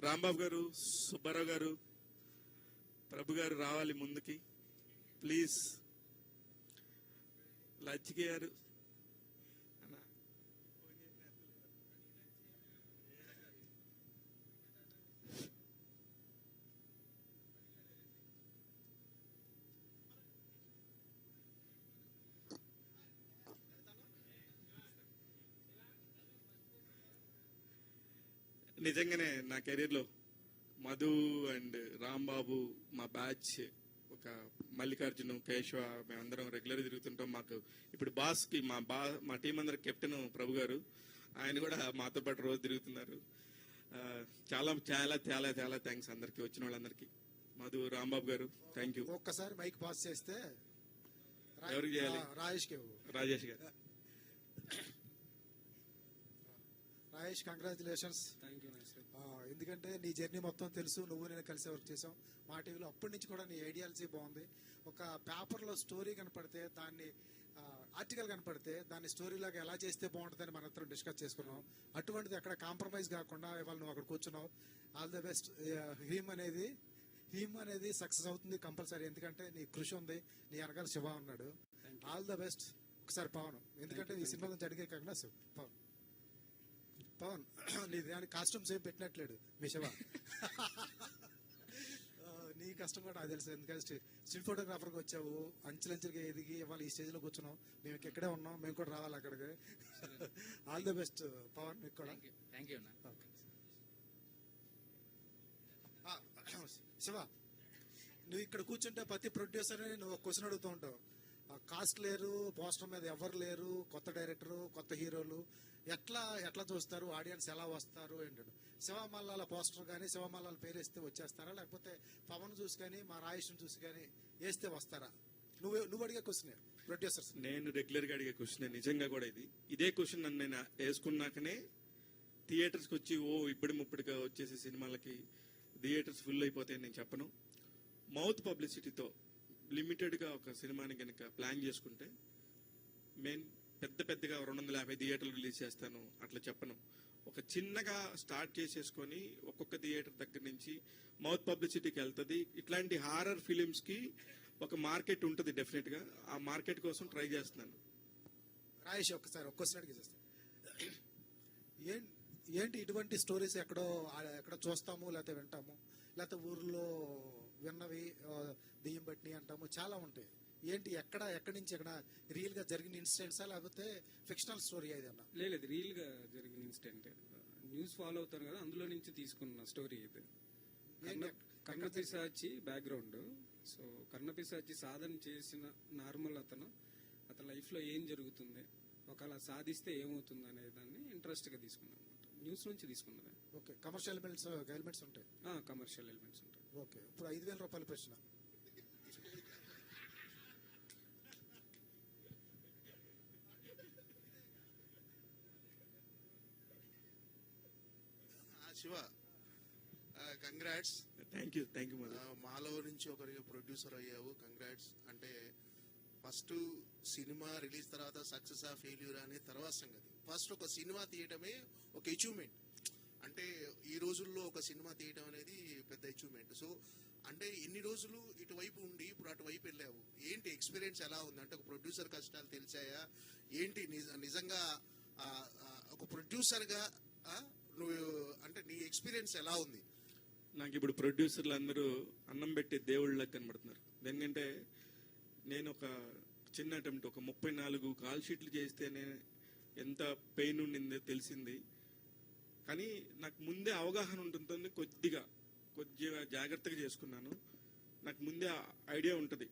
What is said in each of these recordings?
రాంబాబు గారు, సుబ్బారావు గారు, ప్రభు గారు రావాలి ముందుకి ప్లీజ్. లచ్చికి గారు నిజంగానే నా కెరీర్లో మధు అండ్ రాంబాబు, మా బ్యాచ్, ఒక మల్లికార్జున, కేశవ, మేమందరం రెగ్యులర్ తిరుగుతుంటాం. మాకు ఇప్పుడు బాస్కి మా టీం అందరు కెప్టెన్ ప్రభు గారు, ఆయన కూడా మాతో పాటు రోజు తిరుగుతున్నారు. చాలా చాలా చాలా చాలా థ్యాంక్స్ అందరికి, వచ్చిన వాళ్ళందరికీ. మధు, రాంబాబు గారు థ్యాంక్ యూ. ఒక్కసారి మైక్ పాస్ చేస్తే ఎవరికి చేయాలి? రాజేష్ గారు. రాజేష్, కంగ్రాచులేషన్స్. ఎందుకంటే నీ జర్నీ మొత్తం తెలుసు, నువ్వు నేను కలిసి వర్క్ చేసాం మా టీవీలో. అప్పటి నుంచి కూడా నీ ఐడియాలజీ బాగుంది. ఒక పేపర్లో స్టోరీ కనపడితే, దాన్ని ఆర్టికల్ కనపడితే దాన్ని స్టోరీలాగా ఎలా చేస్తే బాగుంటుందని మనందరం డిస్కస్ చేసుకున్నాం. అటువంటిది అక్కడ కాంప్రమైజ్ కాకుండా ఇవాళ నువ్వు అక్కడ కూర్చున్నావు. All the best. హీమ్ అనేది సక్సెస్ అవుతుంది కంపల్సరీ, ఎందుకంటే నీ కృషి ఉంది, నీ వెనకాల శివ ఉన్నాడు. All the best. ఒకసారి పవన్, ఎందుకంటే ఈ సినిమా నుంచి అడిగే కాకుండా పవన్ నీ దాని కాస్ట్యూమ్స్ ఏం పెట్టినట్లేడు మీ శివ. నీ కష్టం కూడా నాకు తెలుసు, ఎందుకంటే స్టిల్ ఫోటోగ్రాఫర్గా వచ్చావు, అంచెలంచెలుగా ఎదిగి ఇవాళ ఈ స్టేజ్లో కూర్చున్నావు. మేము ఇక్కడే ఉన్నాం, మేము కూడా రావాలి అక్కడికి. ఆల్ ది బెస్ట్ పవన్, మీకు కూడా. శివ, నువ్వు ఇక్కడ కూర్చుంటే ప్రతి ప్రొడ్యూసర్ని నువ్వు క్వశ్చన్ అడుగుతూ ఉంటావు. కాస్ట్ లేరు, పోస్టర్ మీద ఎవరు లేరు, కొత్త డైరెక్టరు, కొత్త హీరోలు, ఎట్లా చూస్తారు, ఆడియన్స్ ఎలా వస్తారు ఏంటంటే. శివమల్లాల పోస్టర్ కానీ శివమల్లాల పేరు వేస్తే వచ్చేస్తారా, లేకపోతే పవన్ చూసి కానీ మా రాయేష్ని చూసి కానీ వేస్తే వస్తారా? నువ్వు అడిగే క్వశ్చన్ ప్రొడ్యూసర్స్. నేను రెగ్యులర్ గా అడిగే క్వశ్చన్, నిజంగా కూడా ఇదే క్వశ్చన్ నన్ను నేను వేసుకున్నాకనే థియేటర్స్కి వచ్చి ఇప్పటిముప్పటిగా వచ్చేసే సినిమాలకి థియేటర్స్ ఫుల్ అయిపోతాయని నేను చెప్పను. మౌత్ పబ్లిసిటీతో లిమిటెడ్గా ఒక సినిమాని కనుక ప్లాన్ చేసుకుంటే పెద్దగా 250 థియేటర్లు రిలీజ్ చేస్తాను అట్లా చెప్పను. ఒక చిన్నగా స్టార్ట్ చేసేసుకొని ఒక్కొక్క థియేటర్ దగ్గర నుంచి మౌత్ పబ్లిసిటీకి వెళ్తుంది. ఇట్లాంటి హారర్ ఫిలిమ్స్ కి ఒక మార్కెట్ ఉంటుంది డెఫినెట్ గా. ఆ మార్కెట్ కోసం ట్రై చేస్తున్నాను. రాయేష్, ఒక్కసారి క్వశ్చన్ అడిగేస్తాను. ఏంటి ఇటువంటి స్టోరీస్ ఎక్కడో చూస్తాము, లేకపోతే వింటాము, లేకపోతే ఊర్లో విన్నవి దెయ్యం బట్టిని అంటాము, చాలా ఉంటాయి. ఏంటి ఎక్కడి నుంచి ఎక్కడ రియల్ గా జరిగిన ఇన్సిడెంట్సా, లేకపోతే ఫిక్షనల్ స్టోరీ ఏదన్నా? లేదు, రియల్ గా జరిగిన ఇన్సిడెంట్. న్యూస్ ఫాలో అవుతారు కదా, అందులో నుంచి తీసుకున్న స్టోరీ ఇది. కర్ణపిశాచి బ్యాక్గ్రౌండ్. సో కర్ణపిశాచి సాధన చేసిన నార్మల్ అతను లైఫ్ లో ఏం జరుగుతుంది, ఒకవేళ సాధిస్తే ఏమవుతుంది అనే దాన్ని ఇంట్రెస్ట్ గా తీసుకున్నాను అనమాట. న్యూస్ నుంచి తీసుకున్నది. ఓకే. కమర్షియల్ ఎలిమెంట్స్ ఉంటాయి. కమర్షియల్ ఎలిమెంట్స్ ఉంటాయి. ఓకే. ఇప్పుడు 5,000 రూపాయల ప్రశ్న. శివ, కంగ్రాట్స్. Thank you. మాలో నుంచి ఒకరికి ప్రొడ్యూసర్ అయ్యావు, కంగ్రాట్స్. అంటే ఫస్ట్ సినిమా రిలీజ్ తర్వాత సక్సెస్ ఆ ఫెయిల్యూర్ అనే తర్వాత సంగతి. ఫస్ట్ ఒక సినిమా తీయటమే ఒక అచీవ్మెంట్. అంటే ఈ రోజుల్లో ఒక సినిమా తీయటం అనేది పెద్ద అచీవ్మెంట్. సో అంటే ఇన్ని రోజులు ఇటువైపు ఉండి ఇప్పుడు అటువైపు వెళ్ళావు. ఏంటి ఎక్స్పీరియన్స్ ఎలా ఉంది? అంటే ఒక ప్రొడ్యూసర్ కష్టాలు తెలిసాయా ఏంటి? నిజంగా ఒక ప్రొడ్యూసర్గా నువ్వు అంటే నీ ఎక్స్పీరియన్స్ ఎలా ఉంది? నాకు ఇప్పుడు ప్రొడ్యూసర్లు అందరూ అన్నం పెట్టే దేవుళ్ళకి కనబడుతున్నారు. ఎందుకంటే నేను ఒక చిన్న అటెంప్ట్, ఒక 34 కాల్ షీట్లు చేస్తేనే ఎంత పెయిన్ ఉండిందో తెలిసింది. కానీ నాకు ముందే అవగాహన ఉంటుంది, కొద్దిగా జాగ్రత్తగా చేసుకున్నాను. నాకు ముందే ఐడియా ఉంటుంది.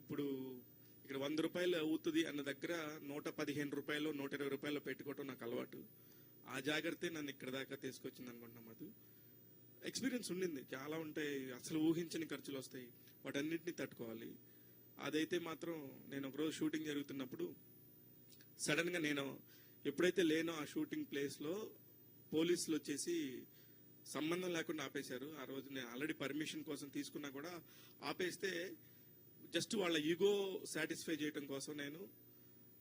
ఇప్పుడు ఇక్కడ 100 రూపాయలు అవుతుంది అన్న దగ్గర 115 రూపాయలు 120 రూపాయలు పెట్టుకోవటం నాకు అలవాటు. ఆ జాగ్రత్త నన్ను ఇక్కడ దాకా తీసుకొచ్చింది అనుకుంటున్నాం. అది ఎక్స్పీరియన్స్ ఉండింది. చాలా ఉంటాయి, అసలు ఊహించని ఖర్చులు వస్తాయి, వాటన్నిటిని తట్టుకోవాలి. అదైతే మాత్రం నేను ఒకరోజు షూటింగ్ జరుగుతున్నప్పుడు సడన్ గా నేను ఎప్పుడైతే లేనో ఆ షూటింగ్ ప్లేస్ లో పోలీసులు వచ్చేసి సంబంధం లేకుండా ఆపేశారు. ఆ రోజు నేను ఆల్రెడీ పర్మిషన్ కోసం తీసుకున్నా కూడా ఆపేస్తే జస్ట్ వాళ్ళ ఈగో సాటిస్ఫై చేయడం కోసం నేను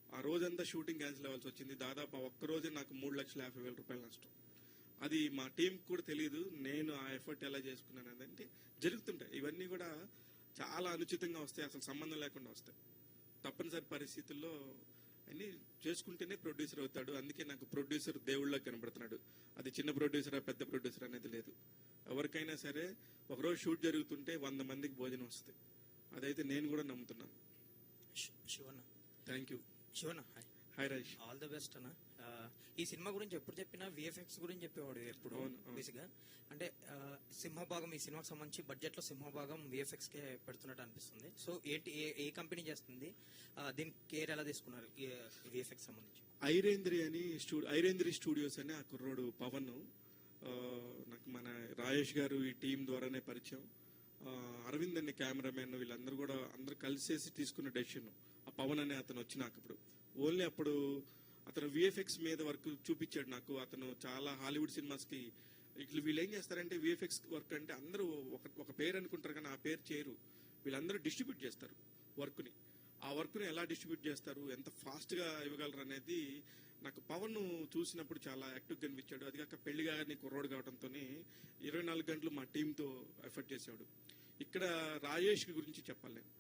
ఆ రోజంతా షూటింగ్ క్యాన్సిల్ అవ్వాల్సి వచ్చింది. దాదాపు ఒక్కరోజు నాకు 3,50,000 రూపాయలు నష్టం. అది మా టీం కూడా తెలియదు. నేను ఆ ఎఫర్ట్ ఎలా చేసుకున్నాను అదంటే జరుగుతుంటాయి. ఇవన్నీ కూడా చాలా అనుచితంగా వస్తాయి, అసలు సంబంధం లేకుండా వస్తాయి. తప్పనిసరి పరిస్థితుల్లో అన్ని చేసుకుంటేనే ప్రొడ్యూసర్ అవుతాడు. అందుకే నాకు ప్రొడ్యూసర్ దేవుళ్ళకి కనబడుతున్నాడు. అది చిన్న ప్రొడ్యూసరా పెద్ద ప్రొడ్యూసర్ అనేది లేదు. ఎవరికైనా సరే ఒకరోజు షూట్ జరుగుతుంటే 100 మందికి భోజనం వస్తుంది. అదైతే నేను కూడా నమ్ముతున్నాను. Shivanna thank you. Shivanna hi, hi Rajesh. All the best అన్న. ఈ సినిమా గురించి ఎప్పుడు చెప్పినా విఎఫ్ఎక్స్ గురించి చెప్పేవాడు ఎప్పుడు. అవును, అవును. బేసిక్ గా అంటే సింహభాగం ఈ సినిమాకి సంబంధించి బడ్జెట్ లో సింహభాగం విఎఫ్ఎక్స్ కే పెడుతున్నట్టు అనిపిస్తుంది. సో ఏంటి ఏ కంపెనీ చేస్తుంది, దీని కేర్ ఎలా తీసుకున్నారు విఎఫ్ఎక్స్ సంబంధించి? ఐరేంద్రి స్టూడియోస్ అని ఆ కుర్రోడు పవన్, నాకు మన రాజేష్ గారు ఈ టీం ద్వారానే పరిచయం. అరవింద్ అనే కెమెరామెన్, వీళ్ళందరూ కూడా అందరూ కలిసేసి తీసుకున్న డెసిషన్. ఆ పవన్ అనే అతను వచ్చి నాకు అప్పుడు ఓన్లీ అప్పుడు అతను విఎఫ్ఎక్స్ మీద వర్క్ చూపించాడు నాకు. అతను చాలా హాలీవుడ్ సినిమాస్ కి ఇట్లా వీళ్ళు ఏం చేస్తారంటే విఎఫ్ఎక్స్ వర్క్ అంటే అందరూ ఒక పేరు అనుకుంటారు కానీ ఆ పేరు చేయరు. వీళ్ళందరూ డిస్ట్రిబ్యూట్ చేస్తారు వర్క్ని. ఆ వర్క్ని ఎలా డిస్ట్రిబ్యూట్ చేస్తారు, ఎంత ఫాస్ట్గా ఇవ్వగలరు అనేది నాకు పవన్ చూసినప్పుడు చాలా యాక్టివ్గా కనిపించాడు. అది కాక పెళ్లి కానీ కుర్రోడు కావడంతో 24 గంటలు మా టీంతో ఎఫర్ట్ చేసేవాడు. ఇక్కడ రాజేష్ గురించి చెప్పాలి. నేను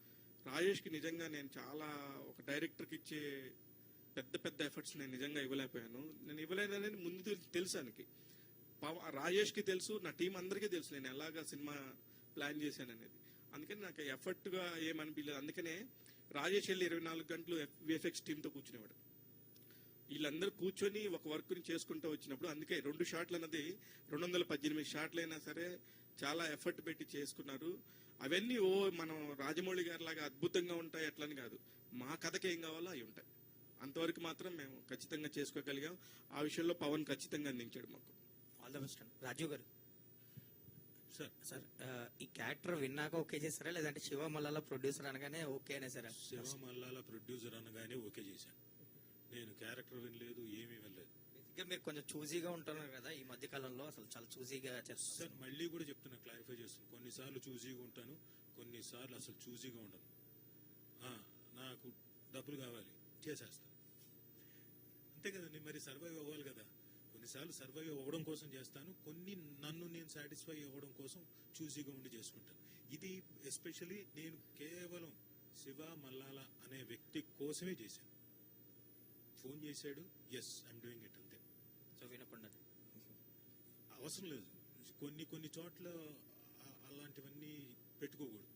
రాజేష్కి నిజంగా నేను చాలా ఒక డైరెక్టర్కి ఇచ్చే పెద్ద పెద్ద ఎఫర్ట్స్ నేను నిజంగా ఇవ్వలేకపోయాను. నేను ఇవ్వలేదనేది ముందు తెలుసు ఆయనకి. రాజేష్కి తెలుసు, నా టీం అందరికీ తెలుసు నేను ఎలాగా సినిమా ప్లాన్ చేశాను అనేది. అందుకని నాకు ఎఫర్ట్గా ఏమనిపించలేదు. అందుకనే రాజేష్ వెళ్ళి 24 గంటలు విఎఫ్ఎక్స్ టీంతో కూర్చునేవాడు. వీళ్ళందరూ కూర్చొని ఒక వర్క్ని చేసుకుంటూ వచ్చినప్పుడు అందుకే 2 షాట్లు అన్నది 218 షాట్లు అయినా సరే చాలా ఎఫర్ట్ పెట్టి చేసుకున్నారు. అవన్నీ మనం రాజమౌళి గారి లాగా అద్భుతంగా ఉంటాయి అట్లని కాదు, మా కథకి ఏం కావాలో అవి ఉంటాయి. అంతవరకు మాత్రం మేము ఖచ్చితంగా చేసుకోగలిగాం. ఆ విషయంలో పవన్ ఖచ్చితంగా అందించాడు మాకు. ఆల్ ద బెస్ట్ అండి. రాజీవ్ గారు సార్ ఈ క్యారెక్టర్ విన్నాక ఓకే చేస్తారా, లేదంటే శివ మల్లాల ప్రొడ్యూసర్ అనగానే ఓకే అనేసారా? శివ మల్లాల ప్రొడ్యూసర్ అనగానే ఓకే చేశాను. నేను క్యారెక్టర్ వినలేదు, ఏమీ వినలేదు. ఇంకా మీరు కొంచెం చూజీగా ఉంటున్నారు కదా ఈ మధ్య కాలంలో, అసలు చాలా చూజీగా చేస్తారు. సార్ మళ్ళీ కూడా చెప్తున్నా, క్లారిఫై చేస్తున్నాను. కొన్నిసార్లు చూజీగా ఉంటాను, కొన్నిసార్లు అసలు చూజీగా ఉండను. నాకు డబ్బులు కావాలి, చేసేస్తాను. అంతే కదండి, మరి సర్వైవ్ అవ్వాలి కదా. కొన్నిసార్లు సర్వైవ్ అవ్వడం కోసం చేస్తాను, కొన్ని నన్ను నేను సాటిస్ఫై అవ్వడం కోసం చూజీగా ఉండి చేసుకుంటాను. ఇది ఎస్పెషలీ నేను కేవలం శివ మల్లాల అనే వ్యక్తి కోసమే చేశాను. ఫోన్ చేశాడు, ఎస్ ఐఎమ్ డూయింగ్ ఇట్, అంతే. సో వినకుండా అవసరం లేదు. కొన్ని చోట్ల అలాంటివన్నీ పెట్టుకోకూడదు,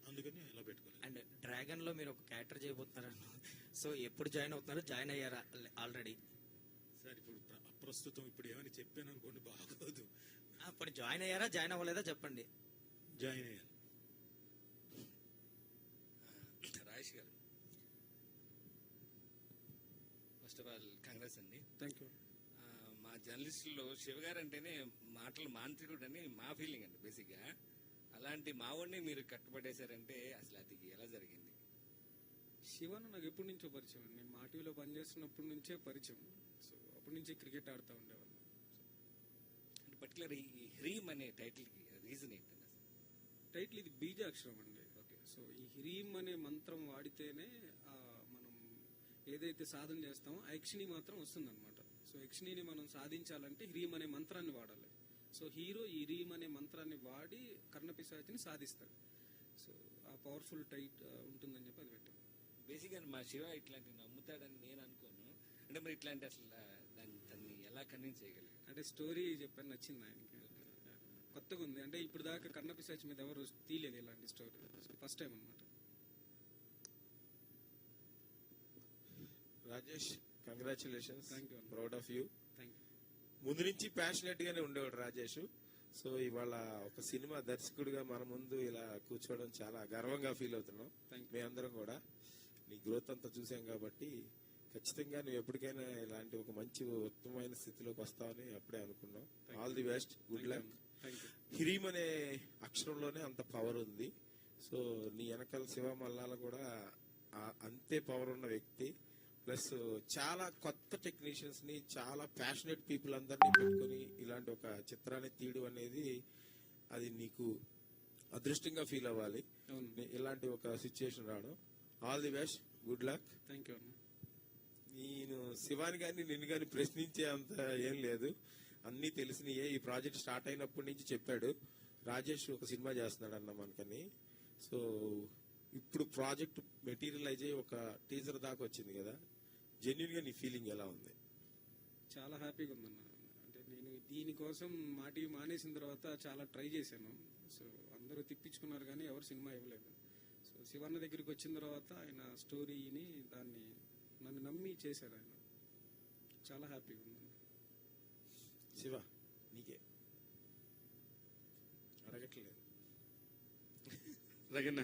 అందుకని అలా పెట్టుకోలేదు. అండ్ డ్రాగన్ లో మీరు ఒక క్యారెక్టర్ చేయబోతున్నారు. సో ఎప్పుడు జాయిన్ అవుతున్నారు, జాయిన్ అయ్యారా ఆల్రెడీ? సార్ ఇప్పుడు ప్రస్తుతం ఇప్పుడు ఏమైనా చెప్పాను అనుకోండి బాగోదు. అప్పుడు జాయిన్ అయ్యారా, జాయిన్ అవ్వలేదా చెప్పండి. జాయిన్ అయ్యాను. రాజేష్ గారు, ఫస్ట్ ఆఫ్ ఆల్ కంగ్రెస్ అండి. Thank you. మా జర్నలిస్టుల్లో శివ గారు అంటేనే మాటలు మాంత్రికుడు అని మా ఫీలింగ్ అండి బేసిక్గా. అలాంటి మావాడిని మీరు కట్టుబడేశారంటే అసలు అది ఎలా జరిగింది? శివన్ నాకు ఎప్పటి నుంచో పరిచయం అండి. మా టీవీలో పనిచేస్తున్నప్పటి నుంచే పరిచయం. సో అప్పటి నుంచి క్రికెట్ ఆడుతూ ఉండేవాళ్ళం. అంటే పర్టికులర్ ఈ హ్రీమ్ అనే టైటిల్కి రీజన్ ఏంటండి? టైటిల్ ఇది బీజాక్షరం అండి. ఓకే, సో ఈ హ్రీమ్ అనే మంత్రం వాడితేనే మనం ఏదైతే సాధన చేస్తామో ఆ యక్షిణి మాత్రం వస్తుందన్నమాట. సో యక్షిణిని మనం సాధించాలంటే హ్రీమ్ అనే మంత్రాన్ని వాడాలి. సో హీరో ఈ హ్రీమ్ అనే మంత్రాన్ని వాడి కర్ణపిశాచిని సాధిస్తాడు. సో ఆ పవర్ఫుల్ టైట్ ఉంటుందని చెప్పి అది పెట్టాం. బేసిక్గా మా శివ ఇట్లాంటివి నమ్ముతాడని నేను అనుకోను. అంటే మరి ఇట్లాంటి అసలు దాన్ని ఎలా కన్విన్స్ చేయగలిగారు? అంటే స్టోరీ చెప్పాను, నచ్చింది ఆయనకి, కొత్తగా ఉంది. అంటే ఇప్పుడు దాకా కర్ణపిశాచి మీద ఎవరు తీయలేదు ఇలాంటి స్టోరీ. సో ఫస్ట్ టైం అనమాట. Rajesh, congratulations, Thank you. Proud of you. Thank you. ముందు నుంచి ప్యాషనెట్ గానే ఉండేవాడు రాజేష్. సో ఇవాళ ఒక సినిమా దర్శకుడిగా మన ముందు ఇలా కూర్చోవడం చాలా గర్వంగా ఫీల్ అవుతున్నాం. Thank you. మీ అందరం కూడా నీ గ్రోత్ అంతా చూసాం కాబట్టి ఖచ్చితంగా నువ్వు ఎప్పటికైనా ఇలాంటి ఒక మంచి ఉత్తమమైన స్థితిలోకి వస్తావని అప్పుడే అనుకున్నాం. All the best, good luck. Thank you. హిరీమ్ అనే అక్షరంలోనే అంత పవర్ ఉంది. సో నీ వెనకాల శివ మల్లాల కూడా అంతే పవర్ ఉన్న వ్యక్తి. ప్లస్ చాలా కొత్త టెక్నీషియన్స్ ని, చాలా ప్యాషనెట్ పీపుల్ అందరినీ పెట్టుకుని ఇలాంటి ఒక చిత్రాన్ని తీయడం అనేది అది నీకు అదృష్టంగా ఫీల్ అవ్వాలి. అవును. ఇలాంటి ఒక సిచ్యుయేషన్ రావడం. All the best, good luck. Thank you అన్న. నేను శివాని గాని నిన్ను గాని ప్రశ్నించే అంత ఏం లేదు. అన్నీ తెలిసినయే. ఈ ప్రాజెక్ట్ స్టార్ట్ అయినప్పటి నుంచి చెప్పాడు రాజేష్ ఒక సినిమా చేస్తున్నాడు అన్న మనకని. సో ఇప్పుడు ప్రాజెక్ట్ మెటీరియలైజ్ అయ్యి ఒక టీజర్ దాకా వచ్చింది కదా, జెన్యున్ గా నీ ఫీలింగ్ ఎలా ఉంది? చాలా హ్యాపీగా ఉందన్న. అంటే నేను దీనికోసం మా టీవీ మానేసిన తర్వాత చాలా ట్రై చేశాను. సో అందరూ తిప్పించుకున్నారు కానీ ఎవరు సినిమా ఇవ్వలేదు. సో శివన్న దగ్గరికి వచ్చిన తర్వాత ఆయన స్టోరీని దాన్ని నన్ను నమ్మి చేశారు ఆయన. చాలా హ్యాపీగా ఉంది. శివ నీకే అడగట్లేదు. రగన్న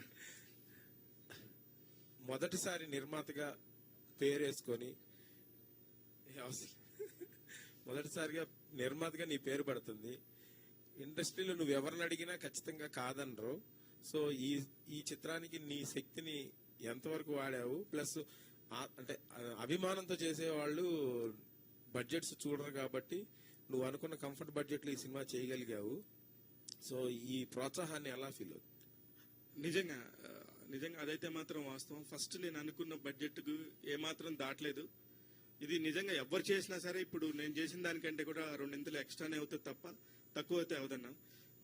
మొదటిసారి నిర్మాతగా పేరేసుకొని మొదటిసారిగా నిర్మాతగా నీ పేరు పడుతుంది. ఇండస్ట్రీలో నువ్వు ఎవరిని అడిగినా ఖచ్చితంగా కాదనరు. సో ఈ చిత్రానికి నీ శక్తిని ఎంతవరకు వాడావు? ప్లస్ అంటే అభిమానంతో చేసేవాళ్ళు బడ్జెట్స్ చూడరు కాబట్టి నువ్వు అనుకున్న కంఫర్ట్ బడ్జెట్లో ఈ సినిమా చేయగలిగావు. సో ఈ ప్రోత్సాహాన్ని ఎలా ఫీల్ అవుతుంది? నిజంగా నిజంగా అదైతే మాత్రం వాస్తవం. ఫస్ట్ నేను అనుకున్న బడ్జెట్కు ఏమాత్రం దాటలేదు. ఇది నిజంగా ఎవరు చేసినా సరే ఇప్పుడు నేను చేసిన దానికంటే కూడా 2 ఎక్స్ట్రానే అవుతుంది తప్ప తక్కువ అయితే అవదన్నా.